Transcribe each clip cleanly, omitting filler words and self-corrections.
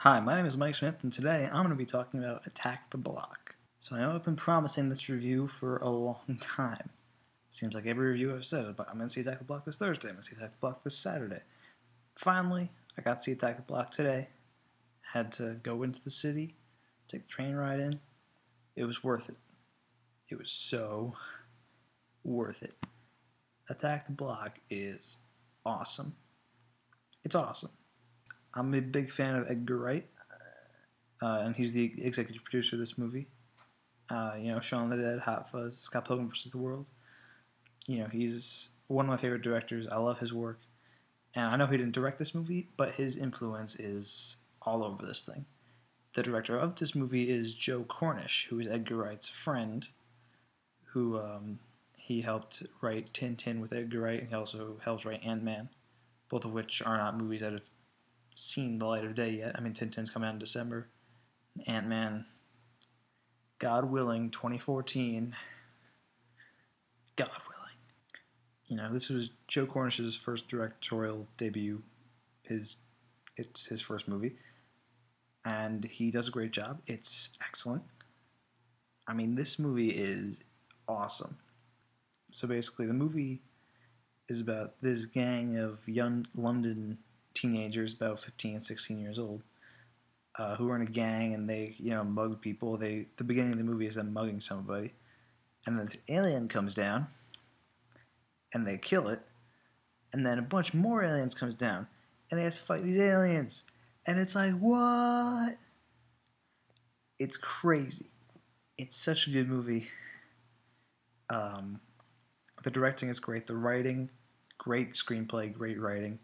Hi, my name is Mike Smith, and today I'm going to be talking about Attack the Block. So I know I've been promising this review for a long time. Seems like every review I've said, but I'm going to see Attack the Block this Thursday, I'm going to see Attack the Block this Saturday. Finally, I got to see Attack the Block today. Had to go into the city, take the train ride in. It was worth it. It was so worth it. Attack the Block is awesome. It's awesome. I'm a big fan of Edgar Wright, and he's the executive producer of this movie. Shaun of the Dead, Hot Fuzz, Scott Pilgrim vs. the World. He's one of my favorite directors. I love his work. And I know he didn't direct this movie, but his influence is all over this thing. The director of this movie is Joe Cornish, who is Edgar Wright's friend, who he helped write Tintin with Edgar Wright, and he also helped write Ant-Man, both of which are not movies that have seen the light of day yet. I mean, Tintin's coming out in December. Ant-Man, God willing, 2014. God willing. This was Joe Cornish's first directorial debut. It's his first movie. And he does a great job. It's excellent. I mean, this movie is awesome. So basically, the movie is about this gang of young London teenagers, about 15, 16 years old, who are in a gang, and they, mug people. The beginning of the movie is them mugging somebody, and then this alien comes down, and they kill it, and then a bunch more aliens comes down, and they have to fight these aliens, and it's like, what? It's crazy. It's such a good movie. The directing is great. The writing, great screenplay, great writing.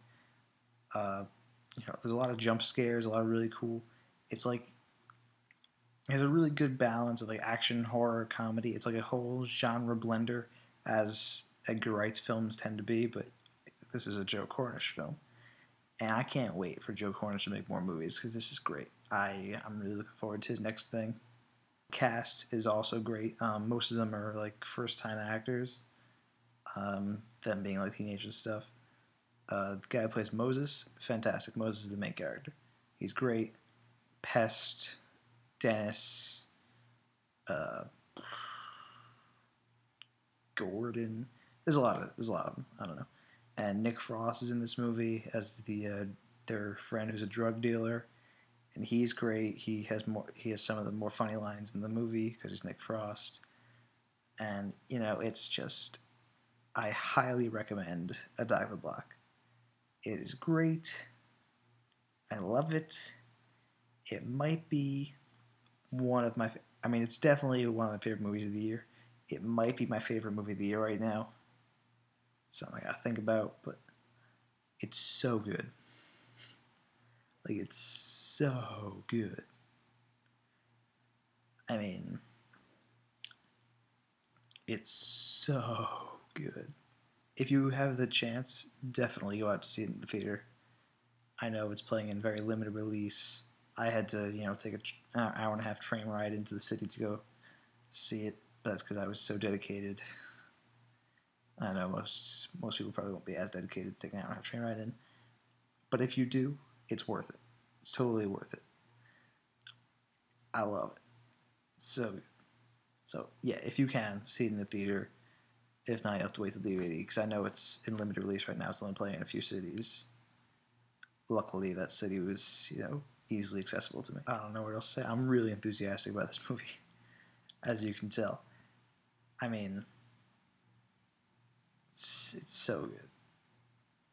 There's a lot of jump scares, a lot of really cool. It's like it has a really good balance of like action, horror, comedy. It's like a whole genre blender, as Edgar Wright's films tend to be. But this is a Joe Cornish film, and I can't wait for Joe Cornish to make more movies because this is great. I'm really looking forward to his next thing. Cast is also great. Most of them are like first-time actors, them being like teenagers and stuff. The guy who plays Moses, fantastic. Moses is the main character. He's great. Pest, Dennis, Gordon. There's a lot of them. I don't know. And Nick Frost is in this movie as their friend who's a drug dealer, and he's great. He has some of the more funny lines in the movie because he's Nick Frost. And it's just, I highly recommend Attack the Block. It is great. I love it. It might be one of my... it's definitely one of my favorite movies of the year. It might be my favorite movie of the year right now. Something I gotta think about, but it's so good. Like, it's so good. It's so good. If you have the chance, definitely go out to see it in the theater. I know it's playing in very limited release. I had to, take an hour and a half train ride into the city to go see it, but that's because I was so dedicated. I know most people probably won't be as dedicated to taking an hour and a half train ride in, but if you do, it's worth it. It's totally worth it. I love it. It's so good. So yeah, if you can, see it in the theater. If not, you have to wait till DVD, because I know it's in limited release right now. It's only playing in a few cities. Luckily, that city was, easily accessible to me. I don't know what else to say. I'm really enthusiastic about this movie, as you can tell. It's so good.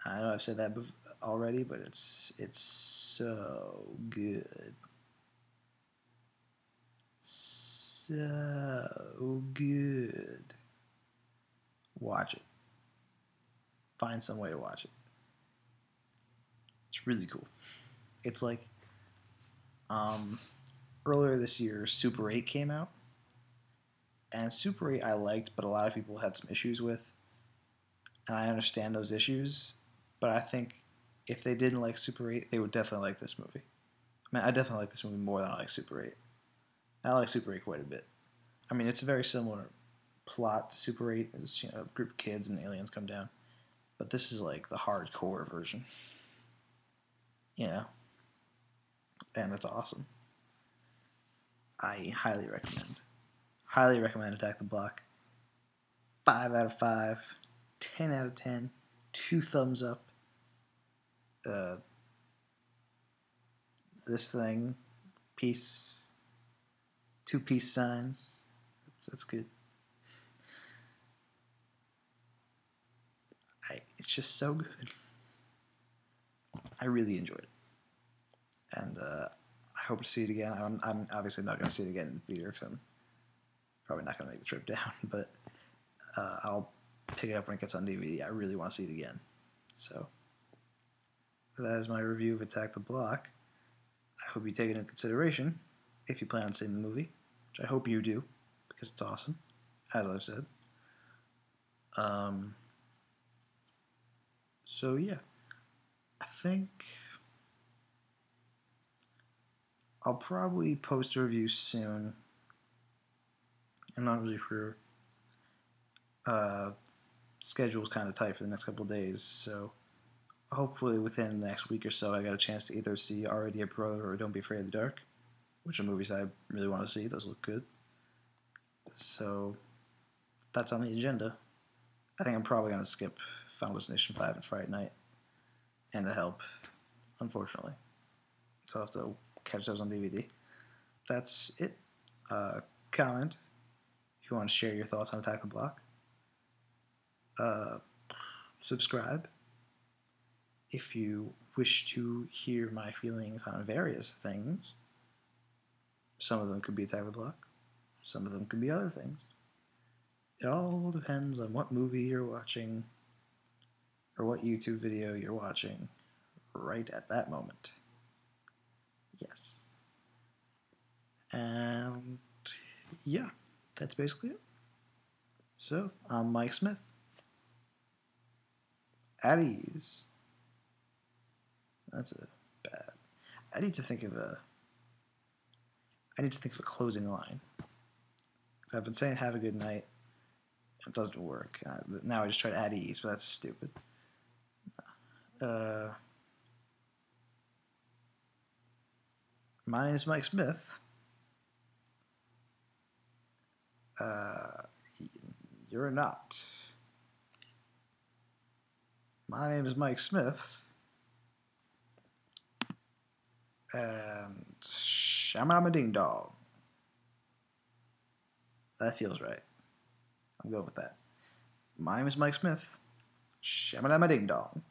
I know I've said that already, but it's so good. So good. Watch it. Find some way to watch it. It's really cool. It's like earlier this year, Super 8 came out, and Super 8 I liked, but a lot of people had some issues with, and I understand those issues, but I think if they didn't like Super 8, they would definitely like this movie. I definitely like this movie more than I like Super 8. I like Super 8 quite a bit. It's a very similar plot to Super 8. It's, a group of kids and aliens come down, but this is like the hardcore version. and it's awesome. I highly recommend. Highly recommend Attack the Block. 5 out of 5, 10 out of 10, 2 thumbs up. This thing, peace, 2 peace signs. That's good. It's just so good. I really enjoyed it, and I hope to see it again. I'm obviously not going to see it again in the theater because I'm probably not going to make the trip down, but I'll pick it up when it gets on DVD. I really want to see it again. So that is my review of Attack the Block. I hope you take it into consideration if you plan on seeing the movie, which I hope you do because it's awesome, as I've said. So yeah, I think I'll probably post a review soon. I'm not really sure. Schedule's kind of tight for the next couple of days, so hopefully within the next week or so I got a chance to either see Already a Brother or Don't Be Afraid of the Dark, which are movies I really want to see. Those look good. So that's on the agenda. I think I'm probably going to skip Final Destination 5 and Friday Night and The Help, unfortunately. So I'll have to catch those on DVD. That's it. Comment if you want to share your thoughts on Attack the Block. Subscribe if you wish to hear my feelings on various things. Some of them could be Attack the Block. Some of them could be other things. It all depends on what movie you're watching or what YouTube video you're watching right at that moment. Yes. And yeah, that's basically it. So, I'm Mike Smith. At ease. That's a bad. I need to think of a closing line. I've been saying have a good night. It doesn't work. Now I just try to add ease, but that's stupid. My name is Mike Smith. You're not. My name is Mike Smith. And Shamalama Ding Dong. That feels right. I'm going with that. My name is Mike Smith. Shamalama Ding Dong.